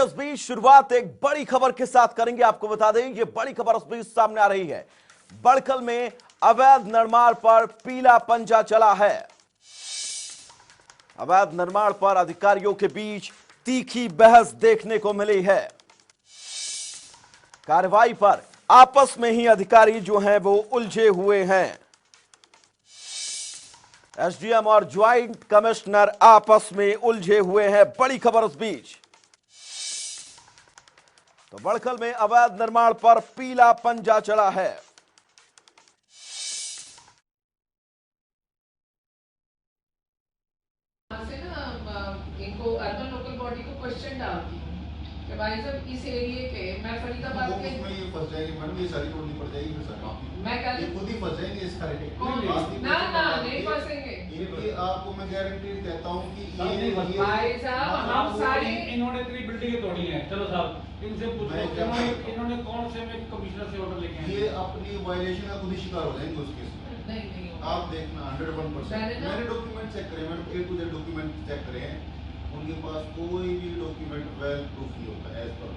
उस बीच शुरुआत एक बड़ी खबर के साथ करेंगे। आपको बता दें, ये बड़ी खबर उस बीच सामने आ रही है। बड़कल में अवैध निर्माण पर पीला पंजा चला है। अवैध निर्माण पर अधिकारियों के बीच तीखी बहस देखने को मिली है। कार्रवाई पर आपस में ही अधिकारी जो हैं वो उलझे हुए हैं। एसडीएम और ज्वाइंट कमिश्नर आपस में उलझे हुए हैं। बड़ी खबर उस बीच। तो बड़कल में अवैध निर्माण पर पीला पंजा चला है। इनको अर्बन लोकल बॉडी को क्वेश्चन डालती हूँ कि भाई साहब इस एरिया के मैं फरीदाबाद के उसमें ये फंस जाएगी मैडम, ये सारी तोड़नी पड़ जाएगी फिर सर मैं कल ये खुद ही फंस जाएंगे इस सारे ना नहीं फंसेंगे। ये आपको मैं गारंटी कहता हूँ कि ये भाई साहब हम सारी इन्होंने इतनी बिल्डिंगें तोड़ी हैं। चलो साहब इनसे पूछो इन्होंने कौन से में कमिश्नर से ऑर्डर लेके आए? ये अपनी वायलेशन का खुद ही शिकार हो जाएंगे उस केस में। नहीं आप देखना 101%। मैंने डॉक्यूमेंट चेक करे, मैंने A to Z document check करे हैं। उनके पास कोई भी डॉक्यूमेंट वेल प्रूफ नहीं होता एज पर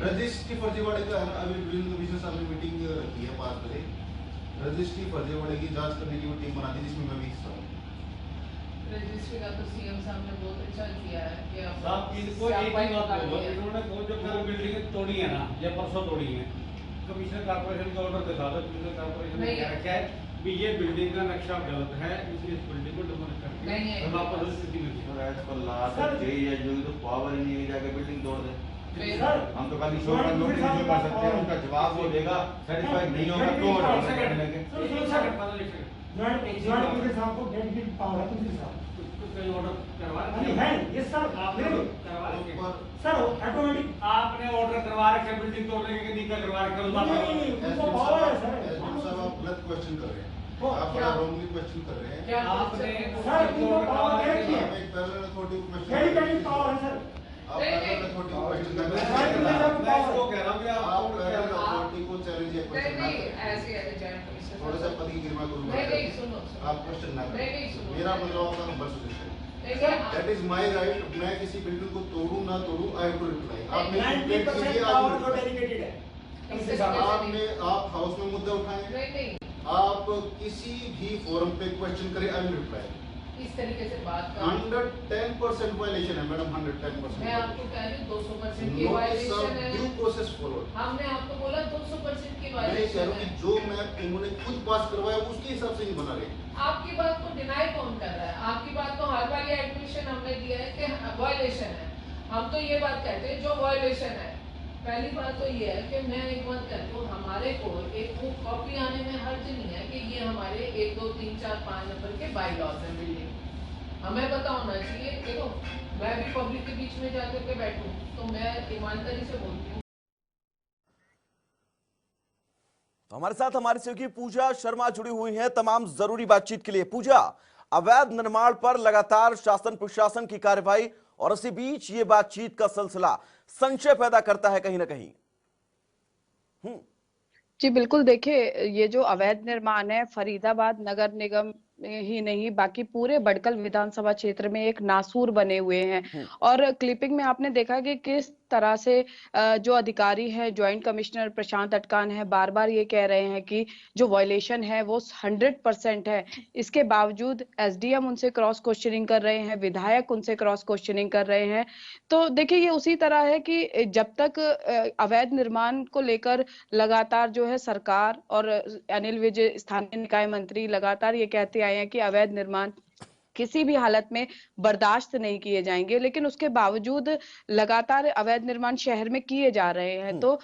रजिस्ट्री फर्जीवाड़े का है ना। अभी बिल्डिंग कमिश्नर साहब ने मीटिंग रखी है 5 बजे। रजिस्ट्री फर्जीवाड़े की जांच करने की टीम बना दी जिसमें मैं भी हिस्सा हूँ। रजिस्ट्री का तो सीएम साहब ने बहुत अच्छा किया है कि साहब इनको एक ही बात बोलो, इन्होंने वो जो बिल्डिंगें तोड़ी है ना या परसों तोड़ी है, कमिश्नर कारपोरेशन का ऑर्डर दिखा दो। कमिश्नर कारपोरेशन ने क्या रखा है भी ये बिल्डिंग का नक्शा गलत है, इसलिए इस बिल्डिंग को डिमोलिश करके हम वापस स्थिति में तो पावर ही नहीं जाके बिल्डिंग तोड़ दे। हम तो खाली शोर नोटिस कर सकते हैं, उनका जवाब वो देगा सेटिस्फाइड नहीं होगा तो आपने ऑर्डर करवा रखे बिल्डिंग तोड़ने के नहीं करवा रखे आप गलत क्वेश्चन कर रहे हैं, आप बड़ा रॉन्गली क्वेश्चन कर रहे हैं। आपने एक पैरेलल अथॉरिटी को क्वेश्चन थोड़ा सा पद की गिरमा करूंगा। आप क्वेश्चन ना करें, मेरा मतलब आपका number suggestion that is my right. मैं किसी बिल्डिंग को तोड़ूं ना तोड़ूं, आई हैव टू रिप्लाई। आपने आप हाउस में मुद्दा उठाए, आप किसी भी फोरम पे क्वेश्चन करें, आई विल रिप्लाई। इस तरीके से बात 110% वायलेशन है मैडम, 110%। मैं आपको कह रही हूँ 200% की वायलेशन है। Due process followed. हमने आपको बोला 200% की मैं वायलेशन कह रहा हूँ कि जो मैं उन्होंने खुद पास करवाया उसके हिसाब से नहीं बना रहे। आपकी बात को डिनाई कौन कर रहा है? आपकी बात को हर बार ये एडमिशन हमने दिया है कि वायलेशन है। हम तो ये बात कहते हैं जो वायलेशन है। पहली बात तो ये है कि मैं एक बात कहती हूँ, हमारे को एक बुक कॉपी आने में हर्ज नहीं है कि ये हमारे 1 2 3 4 5 नंबर के बाई लॉज हैं बिल्डिंग, हमें पता होना चाहिए। देखो मैं भी पब्लिक के बीच में जाकर के बैठूं तो मैं ईमानदारी से बोलती हूँ। तो हमारे साथ हमारी सहयोगी पूजा शर्मा जुड़ी हुई हैं तमाम जरूरी बातचीत के लिए। पूजा, अवैध निर्माण पर लगातार शासन प्रशासन की कार्रवाई और इसी बीच ये बातचीत का सिलसिला संशय पैदा करता है कहीं ना कहीं। जी बिल्कुल, देखिए ये जो अवैध निर्माण है फरीदाबाद नगर निगम ही नहीं बाकी पूरे बड़कल विधानसभा क्षेत्र में एक नासूर बने हुए हैं। और क्लिपिंग में आपने देखा कि किस तरह से जो अधिकारी है ज्वाइंट कमिश्नर प्रशांत अटकान है बार बार ये कह रहे हैं कि जो वायलेशन है वो 100% है। इसके बावजूद एसडीएम उनसे क्रॉस क्वेश्चनिंग कर रहे हैं, विधायक उनसे क्रॉस क्वेश्चनिंग कर रहे हैं। तो देखिए ये उसी तरह है कि जब तक अवैध निर्माण को लेकर लगातार जो है सरकार और अनिल विज स्थानीय निकाय मंत्री लगातार ये कहते आए हैं कि अवैध निर्माण किसी भी हालत में बर्दाश्त नहीं किए जाएंगे, लेकिन उसके बावजूद लगातार अवैध निर्माण शहर में किए जा रहे हैं। तो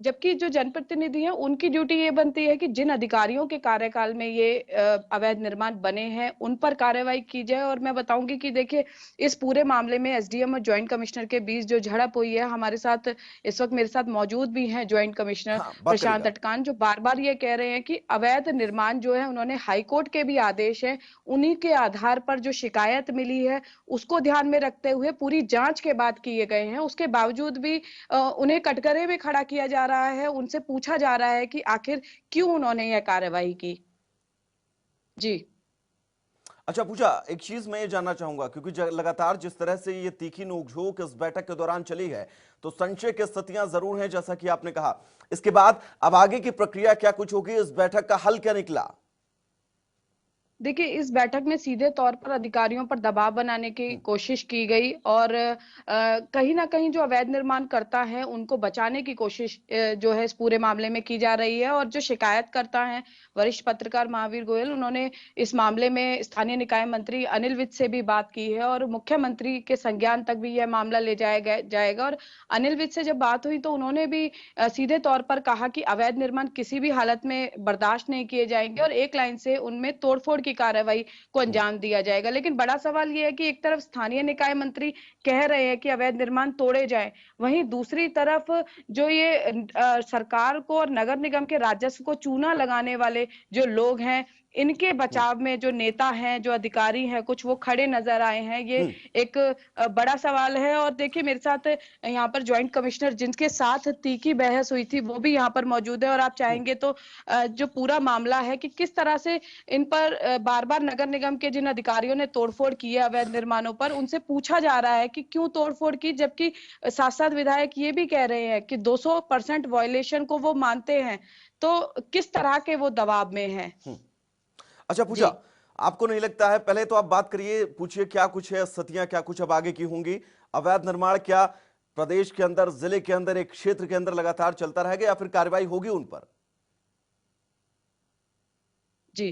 जबकि जो जनप्रतिनिधि हैं उनकी ड्यूटी ये बनती है कि जिन अधिकारियों के कार्यकाल में ये अवैध निर्माण बने हैं उन पर कार्रवाई की जाए। और मैं बताऊंगी कि देखिए इस पूरे मामले में एसडीएम और ज्वाइंट कमिश्नर के बीच जो झड़प हुई है, हमारे साथ इस वक्त मेरे साथ मौजूद भी हैं ज्वाइंट कमिश्नर प्रशांत अटकान, जो बार बार ये कह रहे हैं कि अवैध निर्माण जो है उन्होंने हाईकोर्ट के भी आदेश है, उन्हीं के आधार पर जो शिकायत मिली है उसको ध्यान में रखते हुए पूरी जांच के बाद किए गए हैं। उसके बावजूद भी उन्हें कटघरे में खड़ा किया जा रहा है, उनसे पूछा जा रहा है कि आखिर क्यों उन्होंने यह कार्रवाई की। जी अच्छा पूजा, एक चीज मैं ये जानना चाहूंगा, क्योंकि लगातार जिस तरह से ये तीखी नोकझोंक इस बैठक के दौरान चली है, तो संशय की स्थितियां जरूर हैं, जैसा कि आपने कहा। इसके बाद अब आगे की प्रक्रिया क्या कुछ होगी, इस बैठक का हल क्या निकला? देखिए, इस बैठक में सीधे तौर पर अधिकारियों पर दबाव बनाने की कोशिश की गई और कहीं ना कहीं जो अवैध निर्माण करता है उनको बचाने की कोशिश जो है इस पूरे मामले में की जा रही है। और जो शिकायत करता है वरिष्ठ पत्रकार महावीर गोयल, उन्होंने इस मामले में स्थानीय निकाय मंत्री अनिल विज से भी बात की है और मुख्यमंत्री के संज्ञान तक भी यह मामला ले जाएगा। और अनिल विज से जब बात हुई तो उन्होंने भी सीधे तौर पर कहा कि अवैध निर्माण किसी भी हालत में बर्दाश्त नहीं किए जाएंगे और एक लाइन से उनमें तोड़फोड़ की कार्रवाई को अंजाम दिया जाएगा। लेकिन बड़ा सवाल यह है कि एक तरफ स्थानीय निकाय मंत्री कह रहे हैं कि अवैध निर्माण तोड़े जाएं, वहीं दूसरी तरफ जो ये सरकार को और नगर निगम के राजस्व को चूना लगाने वाले जो लोग हैं, इनके बचाव में जो नेता हैं, जो अधिकारी हैं, कुछ वो खड़े नजर आए हैं। ये एक बड़ा सवाल है। और देखिए, मेरे साथ यहाँ पर ज्वाइंट कमिश्नर जिनके साथ तीखी बहस हुई थी वो भी यहाँ पर मौजूद है और आप चाहेंगे तो जो पूरा मामला है कि किस तरह से इन पर बार बार नगर निगम के जिन अधिकारियों ने तोड़फोड़ की है अवैध निर्माणों पर, उनसे पूछा जा रहा है कि क्यों तोड़फोड़ की, जबकि साथ साथ विधायक ये भी कह रहे हैं कि 200% वायलेशन को वो मानते हैं। तो किस तरह के वो दबाव में हैं? अच्छा पूजा, आपको नहीं लगता है, पहले तो आप बात करिए, पूछिए क्या कुछ है, स्थितियां क्या कुछ अब आगे की होंगी? अवैध निर्माण क्या प्रदेश के अंदर, जिले के अंदर, एक क्षेत्र के अंदर लगातार चलता रहेगा या फिर कार्रवाई होगी उन पर? जी,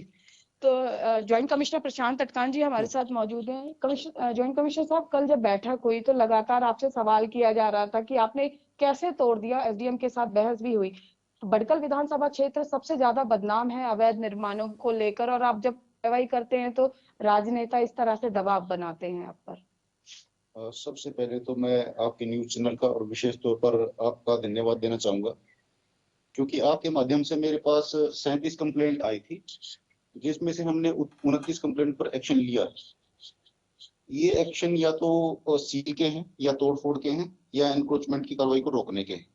तो ज्वाइंट कमिश्नर प्रशांत अटकान जी हमारे साथ मौजूद हैं। ज्वाइंट कमिश्नर साहब, कल जब बैठक हुई तो लगातार आपसे सवाल किया जा रहा था कि आपने कैसे तोड़ दिया, एसडीएम के साथ बहस भी हुई। बडकल विधानसभा क्षेत्र सबसे ज्यादा बदनाम है अवैध निर्माणों को लेकर, और आप जब कार्रवाई करते हैं तो राजनेता इस तरह से दबाव बनाते हैं आप पर। सबसे पहले तो मैं आपके न्यूज चैनल का और विशेष तौर पर आपका धन्यवाद देना चाहूंगा, क्योंकि आपके माध्यम से मेरे पास 37 कंप्लेंट आई थी, जिसमें से हमने 29 कंप्लेंट पर एक्शन लिया। ये एक्शन या तो सील के हैं, या तोड़फोड़ के हैं, या एनक्रोचमेंट की कार्रवाई को रोकने के हैं।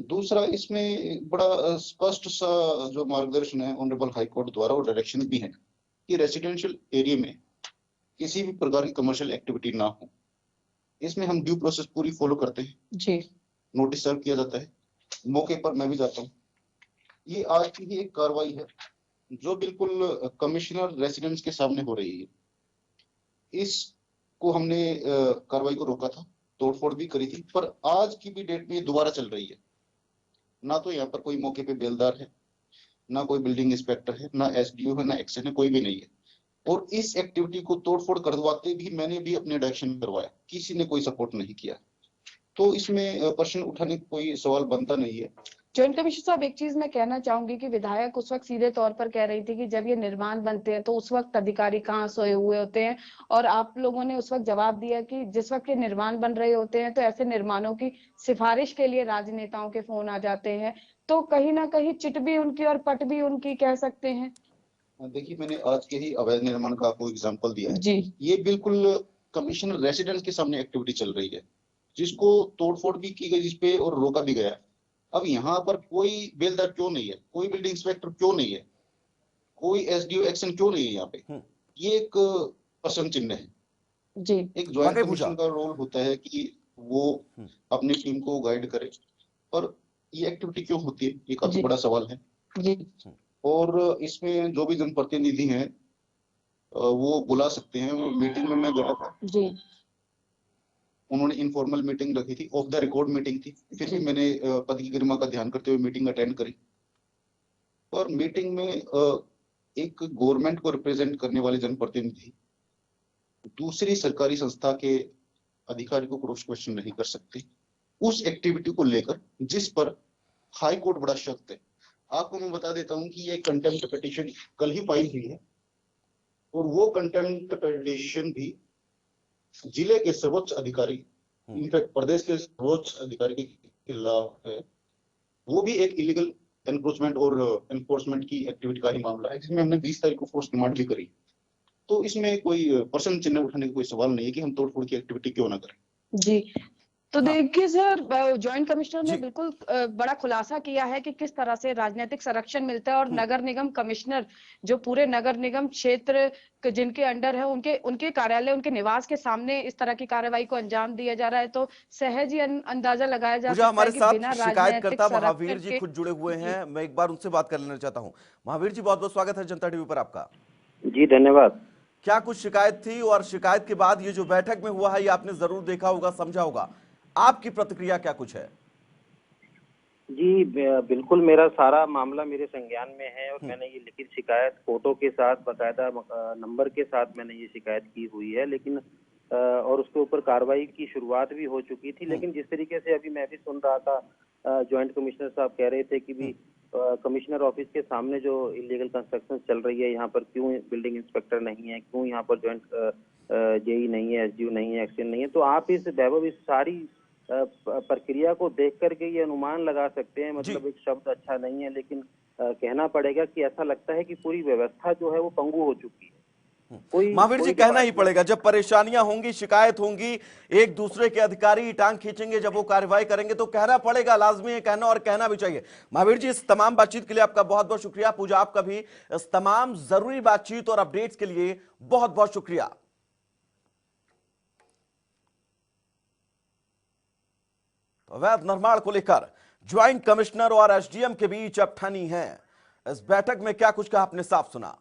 दूसरा, इसमें बड़ा स्पष्ट सा जो मार्गदर्शन है ऑनरेबल हाई कोर्ट द्वारा और डायरेक्शन भी है कि रेसिडेंशियल एरिया में किसी भी प्रकार की कमर्शियल एक्टिविटी ना हो। इसमें हम ड्यू प्रोसेस पूरी फॉलो करते हैं जी। नोटिस सर्व किया जाता है, मौके पर मैं भी जाता हूँ। ये आज की ही एक कार्रवाई है जो बिल्कुल कमिश्नर रेसिडेंस के सामने हो रही है। इसको हमने कार्रवाई को रोका था, तोड़फोड़ भी करी थी, पर आज की भी डेट में ये दोबारा चल रही है। ना तो यहाँ पर कोई मौके पे बेलदार है, ना कोई बिल्डिंग इंस्पेक्टर है, ना एसडीओ है, ना एक्शन है, कोई भी नहीं है। और इस एक्टिविटी को तोड़फोड़ करवाते भी मैंने भी अपने डायरेक्शन करवाया, किसी ने कोई सपोर्ट नहीं किया। तो इसमें प्रश्न उठाने का कोई सवाल बनता नहीं है। ज्वाइंट कमिश्नर साहब, एक चीज मैं कहना चाहूंगी कि विधायक उस वक्त सीधे तौर पर कह रही थी कि जब ये निर्माण बनते हैं तो उस वक्त अधिकारी कहाँ सोए हुए होते हैं, और आप लोगों ने उस वक्त जवाब दिया कि जिस वक्त ये निर्माण बन रहे होते हैं तो ऐसे निर्माणों की सिफारिश के लिए राजनेताओं के फोन आ जाते हैं। तो कहीं ना कहीं चिट भी उनकी और पट भी उनकी कह सकते हैं। देखिए, मैंने आज के ही अवैध निर्माण का आपको एग्जाम्पल दिया है जी। ये बिल्कुल कमिश्नर रेसिडेंस के सामने एक्टिविटी चल रही है, जिसको तोड़फोड़ भी की गई, जिसपे और रोका भी गया। अब यहाँ पर कोई बेलदार क्यों नहीं है, कोई बिल्डिंग इंस्पेक्टर क्यों नहीं है, कोई एसडीओ एक्शन क्यों नहीं है यहाँ पे? ये एक प्रश्न चिन्ह है जी। एक ज्वाइंट कमीशन का रोल होता है कि वो अपनी टीम को गाइड करे, और ये एक्टिविटी क्यों होती है, ये काफी बड़ा सवाल है जी। और इसमें जो भी जनप्रतिनिधि हैं वो बुला सकते हैं। मीटिंग में मैं गया था जी। उन्होंने इनफॉर्मल मीटिंग रखी थी, ऑफ द रिकॉर्ड मीटिंग थी, फिर भी मैंने पद की गरिमा का ध्यान करते हुए मीटिंग अटेंड करी। और मीटिंग में एक गवर्नमेंट को रिप्रेजेंट करने वाले जनप्रतिनिधि दूसरी सरकारी संस्था के अधिकारी को क्रॉस क्वेश्चन नहीं कर सकते उस एक्टिविटी को लेकर, जिस पर हाई कोर्ट बड़ा सख्त है। आपको मैं बता देता हूं कि ये कंटेम्प्ट पिटीशन कल ही फाइल हुई है, और वो कंटेम्प्ट पिटीशन भी जिले के सर्वोच्च अधिकारी, इनफैक्ट प्रदेश के सर्वोच्च अधिकारी के खिलाफ है। वो भी एक इलीगल एनक्रोचमेंट और एनफोर्समेंट की एक्टिविटी का ही मामला है, जिसमें हमने 20 तारीख को फोर्स डिमांड भी करी। तो इसमें कोई प्रश्न चिन्ह उठाने का कोई सवाल नहीं है कि हम तोड़फोड़ की एक्टिविटी क्यों ना करें। जी। तो हाँ। देखिए सर, जॉइंट कमिश्नर जी। ने बिल्कुल बड़ा खुलासा किया है कि किस तरह से राजनीतिक संरक्षण मिलता है, और नगर निगम कमिश्नर जो पूरे नगर निगम क्षेत्र जिनके अंडर है उनके उनके कार्यालय, उनके निवास के सामने इस तरह की कार्रवाई को अंजाम दिया जा रहा है, तो सहज ही अंदाजा लगाया जा पूजा, सकता हमारे है कि साथ बिना राजनीतिक शिकायतकर्ता महावीर संरक्षण जी के। खुद जुड़े हुए जी। हैं, मैं एक बार उनसे बात कर लेना चाहता हूं। महावीर जी, बहुत बहुत स्वागत है जनता टीवी पर आपका। जी धन्यवाद। क्या कुछ शिकायत थी, और शिकायत के बाद ये जो बैठक में हुआ है ये आपने जरूर देखा होगा, समझा होगा, आपकी प्रतिक्रिया क्या कुछ है? जी बिल्कुल, मेरा सारा मामला मेरे संज्ञान में है और मैंने ये लिखित शिकायत फोटो के साथ बाकायदा नंबर के साथ मैंने ये शिकायत की हुई है, लेकिन और उसके ऊपर कार्रवाई की शुरुआत भी हो चुकी थी। लेकिन जिस तरीके से अभी मैं भी सुन रहा था, जॉइंट कमिश्नर साहब कह रहे थे कि भी कमिश्नर ऑफिस के सामने जो इलीगल कंस्ट्रक्शन चल रही है यहाँ पर क्यों बिल्डिंग इंस्पेक्टर नहीं है, क्यों यहाँ पर जॉइंट जेई नहीं है, एसडीओ नहीं है, एक्सचेंज नहीं है। तो आप इस वैभव इस सारी प्रक्रिया को देख करके ये अनुमान लगा सकते हैं, मतलब एक शब्द अच्छा नहीं है, लेकिन कहना पड़ेगा कि ऐसा लगता है कि पूरी व्यवस्था जो है वो पंगु हो चुकी है। महावीर जी, कहना ही पड़ेगा, जब परेशानियां होंगी, शिकायत होंगी, एक दूसरे के अधिकारी टांग खींचेंगे, जब वो कार्रवाई करेंगे तो कहना पड़ेगा, लाजमी है कहना, और कहना भी चाहिए। महावीर जी, इस तमाम बातचीत के लिए आपका बहुत बहुत शुक्रिया। पूजा, आपका भी इस तमाम जरूरी बातचीत और अपडेट्स के लिए बहुत बहुत शुक्रिया। अवैध निर्माण को लेकर ज्वाइंट कमिश्नर और एसडीएम के बीच अब ठनी है। इस बैठक में क्या कुछ कहा आपने साफ सुना।